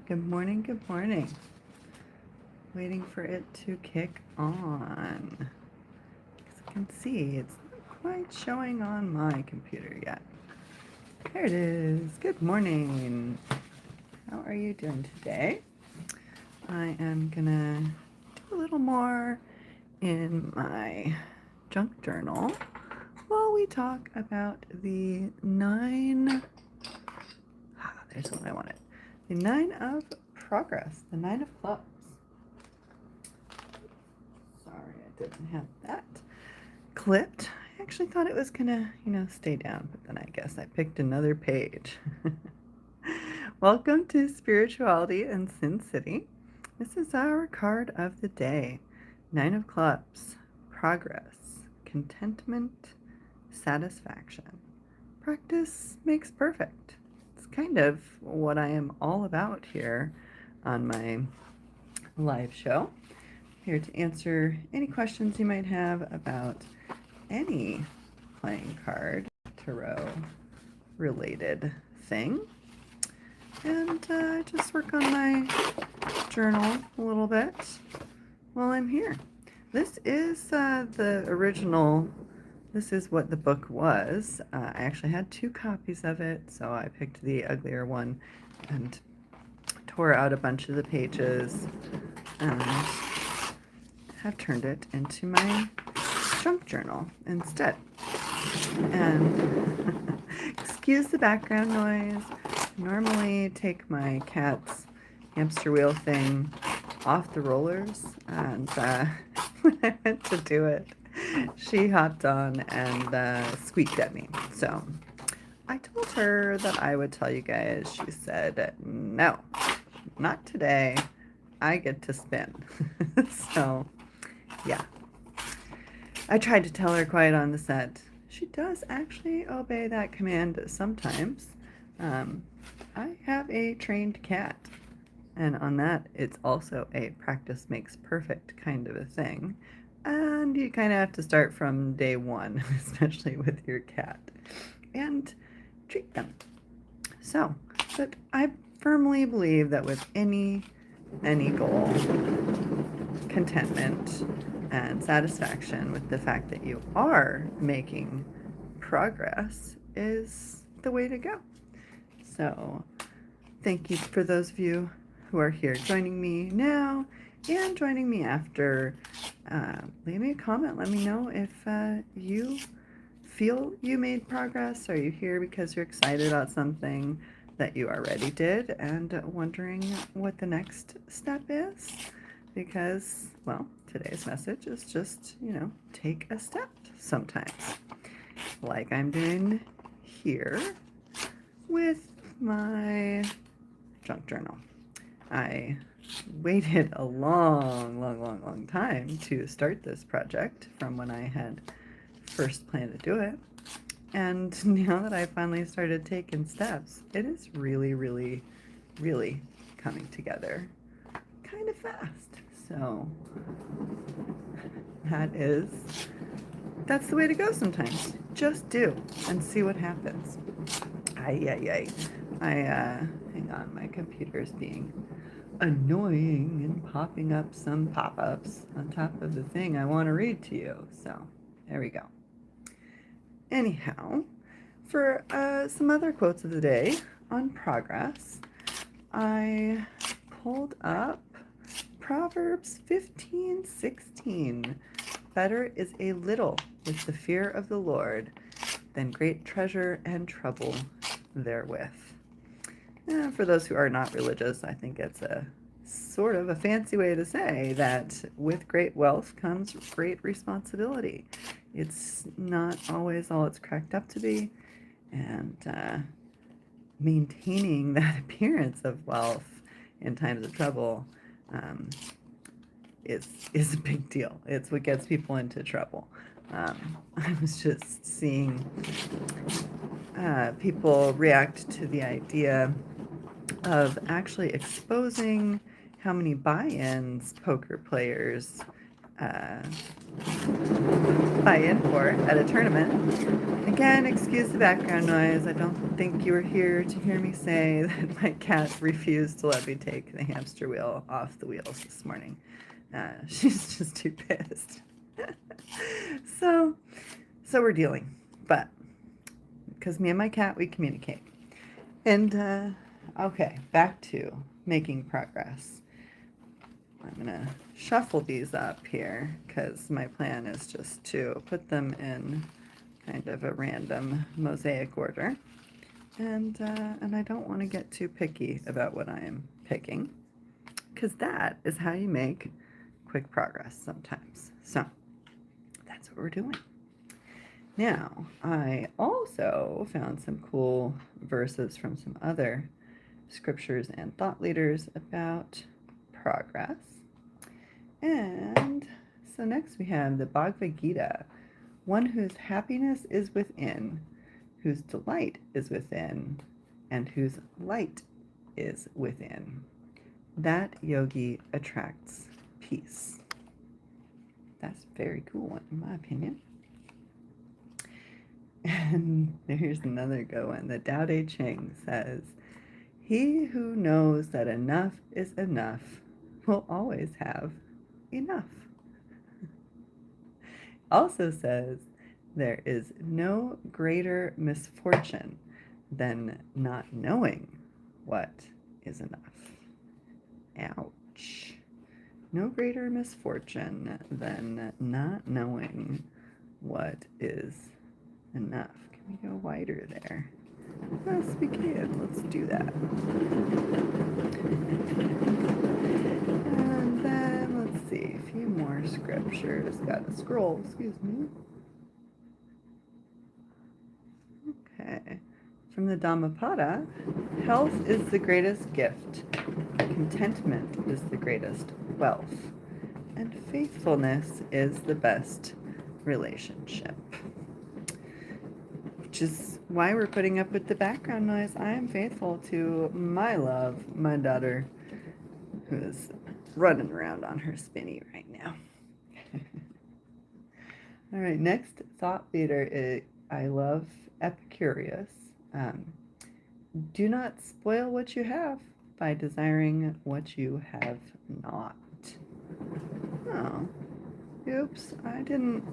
Good morning, good morning. Waiting for it to kick on. As you can see, it's not quite showing on my computer yet. There it is. Good morning. How are you doing today? I am gonna do a little more in my junk journal while we talk about the there's what I wanted. The 9 of progress, the 9 of clubs. Sorry, I didn't have that clipped. I actually thought it was gonna, stay down, but then I guess I picked another page. Welcome to Spirituality and Sin City. This is our card of the day. 9 of clubs, progress, contentment, satisfaction. Practice makes perfect. It's kind of what I am all about here on my live show. Here to answer any questions you might have about any playing card, tarot related thing. And just work on my journal a little bit while I'm here. This is the original. This is what the book was. I actually had 2 copies of it, so I picked the uglier one and tore out a bunch of the pages and have turned it into my junk journal instead. And excuse the background noise. Normally take my cat's hamster wheel thing off the rollers, and when I went to do it, she hopped on and squeaked at me. So I told her that I would tell you guys. She said, no, not today. I get to spin. So yeah, I tried to tell her quiet on the set. She does actually obey that command sometimes. I have a trained cat, and on that it's also a practice makes perfect kind of a thing. And you kind of have to start from day one, especially with your cat, and treat them. So, but I firmly believe that with any goal, contentment and satisfaction with the fact that you are making progress is the way to go. So, thank you for those of you who are here joining me now and joining me after. Leave me a comment. Let me know if you feel you made progress. Are you here because you're excited about something that you already did and wondering what the next step is? Because, well, today's message is just, take a step sometimes. Like I'm doing here with my junk journal. I waited a long time to start this project from when I had first planned to do it. And now that I finally started taking steps, it is really coming together kind of fast. So that's the way to go sometimes. Just do and see what happens. Hang on, my computer is being annoying and popping up some pop-ups on top of the thing I want to read to you. So there we go. Anyhow, for some other quotes of the day on progress, I pulled up Proverbs 15:16. Better is a little with the fear of the Lord than great treasure and trouble therewith. And for those who are not religious, I think it's a sort of a fancy way to say that with great wealth comes great responsibility. It's not always all it's cracked up to be, and maintaining that appearance of wealth in times of trouble is a big deal. It's what gets people into trouble. I was just seeing people react to the idea of actually exposing how many buy-ins poker players buy in for at a tournament. Again, excuse the background noise. I don't think you were here to hear me say that my cat refused to let me take the hamster wheel off the wheels this morning. She's just too pissed. so we're dealing, but because me and my cat, we communicate. And okay, back to making progress. I'm gonna shuffle these up here because my plan is just to put them in kind of a random mosaic order. And I don't want to get too picky about what I am picking, because that is how you make quick progress sometimes. So that's what we're doing. Now, I also found some cool verses from some other scriptures and thought leaders about progress. And so next we have the Bhagavad Gita, one whose happiness is within, whose delight is within, and whose light is within. That yogi attracts peace. That's a very cool one, in my opinion. And here's another good one. The Tao Te Ching says, "He who knows that enough is enough will always have enough." Also says, "There is no greater misfortune than not knowing what is enough." Ouch. No greater misfortune than not knowing what is enough. Can we go wider there? Yes, we can. Let's do that. And then let's see, a few more scriptures. Gotta scroll, excuse me. Okay. From the Dhammapada, health is the greatest gift, contentment is the greatest wealth, and faithfulness is the best relationship. Which is why we're putting up with the background noise. I am faithful to my love, my daughter, who is running around on her spinny right now. All right, next thought leader is, I love Epicurus. Do not spoil what you have by desiring what you have not. Oh, oops, I didn't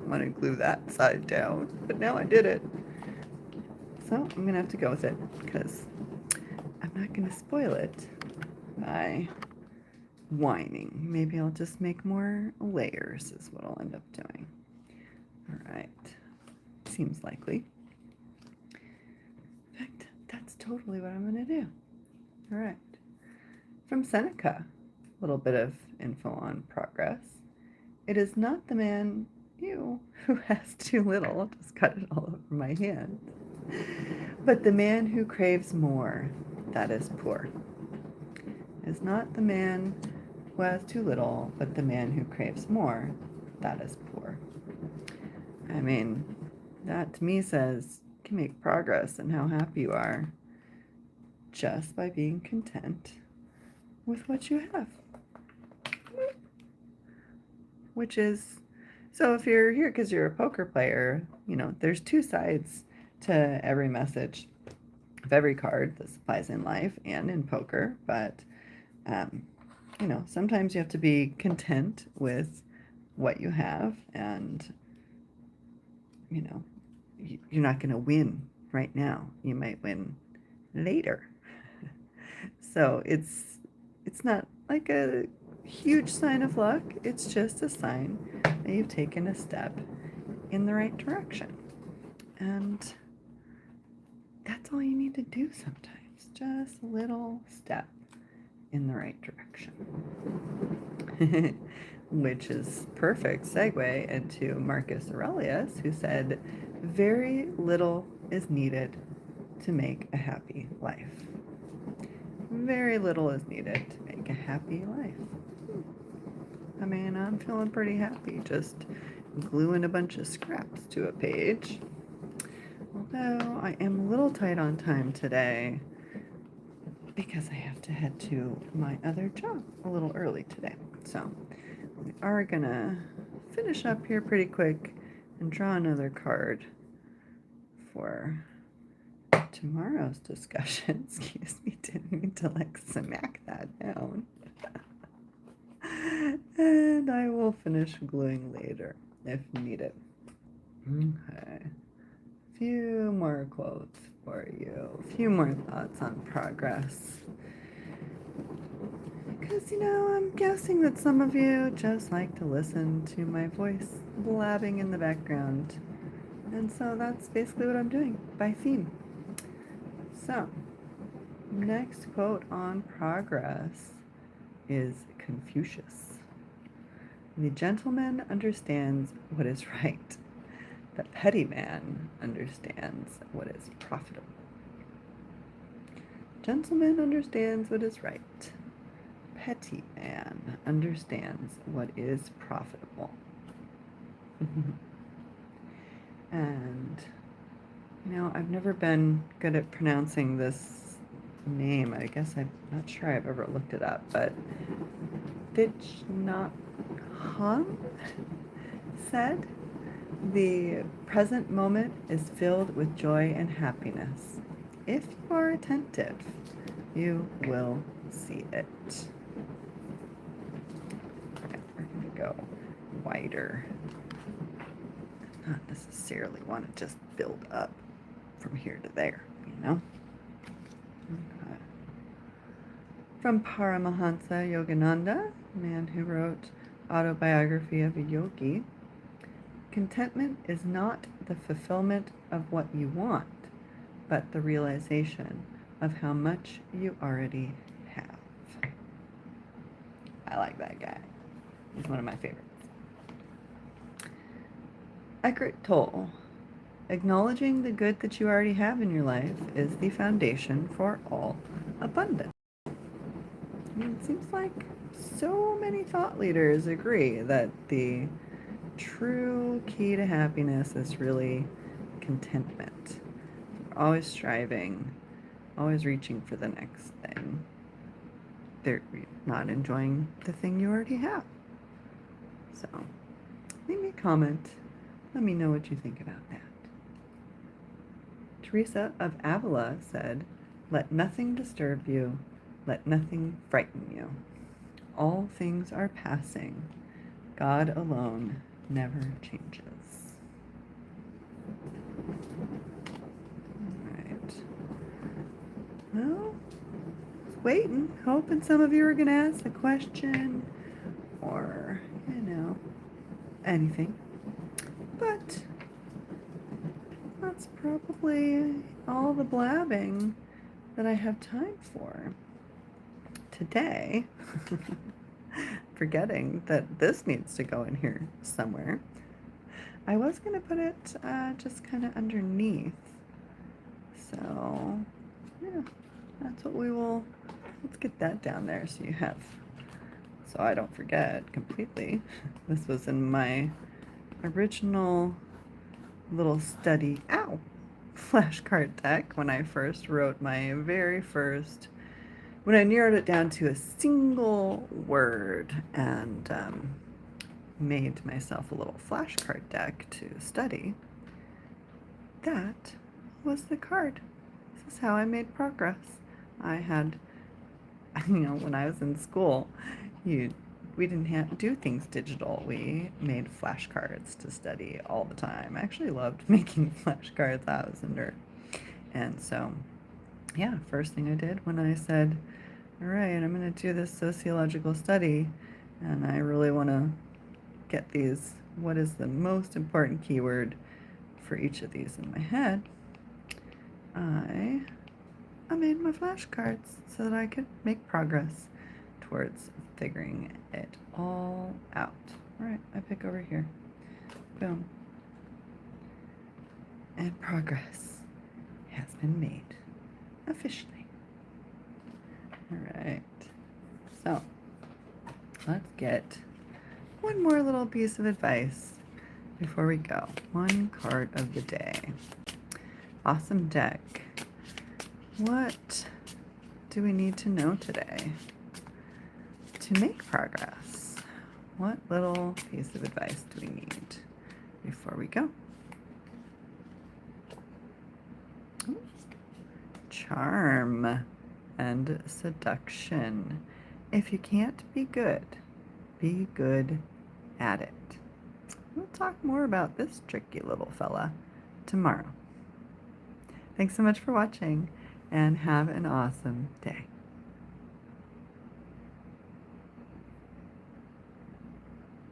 want to glue that side down, but now I did it. So I'm gonna have to go with it because I'm not gonna spoil it by whining. Maybe I'll just make more layers is what I'll end up doing. All right, seems likely. In fact, that's totally what I'm gonna do. All right, from Seneca, a little bit of info on progress. It is not the man who has too little, I'll just cut it all over my hand, but the man who craves more, that is poor. It is not the man who has too little, but the man who craves more, that is poor. I mean, that to me says you can make progress in how happy you are just by being content with what you have. Which is, so if you're here because you're a poker player, you know, there's two sides to every message of every card. This applies in life and in poker, but, you know, sometimes you have to be content with what you have, and, you know, you're not going to win right now. You might win later. So it's not like a huge sign of luck. It's just a sign that you've taken a step in the right direction. And that's all you need to do sometimes. Just a little step in the right direction. Which is perfect segue into Marcus Aurelius, who said, "Very little is needed to make a happy life." Very little is needed to make a happy life. I mean, I'm feeling pretty happy just gluing a bunch of scraps to a page. Although I am a little tight on time today because I have to head to my other job a little early today. So we are gonna finish up here pretty quick and draw another card for tomorrow's discussion. Excuse me, didn't mean to like smack that down. And I will finish gluing later if needed. Okay. A few more quotes for you. A few more thoughts on progress. Because, I'm guessing that some of you just like to listen to my voice blabbing in the background. And so that's basically what I'm doing by theme. So, next quote on progress is Confucius. The gentleman understands what is right. The petty man understands what is profitable. Gentleman understands what is right. Petty man understands what is profitable. And, I've never been good at pronouncing this name. I guess I'm not sure I've ever looked it up, but Thich Nhat Hanh said, "The present moment is filled with joy and happiness. If you are attentive, you will see it." Right, we're going to go wider. Not necessarily want to just build up from here to there, Okay. From Paramahansa Yogananda, man who wrote Autobiography of a Yogi, contentment is not the fulfillment of what you want, but the realization of how much you already have. I like that guy. He's one of my favorites. Eckhart Tolle, acknowledging the good that you already have in your life is the foundation for all abundance. It seems like so many thought leaders agree that the true key to happiness is really contentment. We're always striving, always reaching for the next thing. They're not enjoying the thing you already have. So, leave me a comment. Let me know what you think about that. Teresa of Avila said, "Let nothing disturb you. Let nothing frighten you. All things are passing. God alone never changes." All right. Well, just waiting, hoping some of you are going to ask a question or, anything. But that's probably all the blabbing that I have time for today. Forgetting that this needs to go in here somewhere. I was going to put it just kind of underneath. So, yeah, that's what we will, let's get that down there so you have, so I don't forget completely. This was in my original little study, flashcard deck when I first wrote my very first, when I narrowed it down to a single word and made myself a little flashcard deck to study. That was the card. This is how I made progress. I had, when I was in school, we didn't do things digital. We made flashcards to study all the time. I actually loved making flashcards. I was a nerd. And so, yeah, first thing I did when I said, all right, I'm going to do this sociological study, and I really want to get these, what is the most important keyword for each of these in my head, I made my flashcards so that I could make progress towards figuring it all out. All right, I pick over here. Boom. And progress has been made officially. All right, so let's get one more little piece of advice before we go. One card of the day. Awesome deck. What do we need to know today to make progress? what little piece of advice do we need before we go? Charm and seduction. If you can't be good at it. We'll talk more about this tricky little fella tomorrow. Thanks so much for watching, and have an awesome day.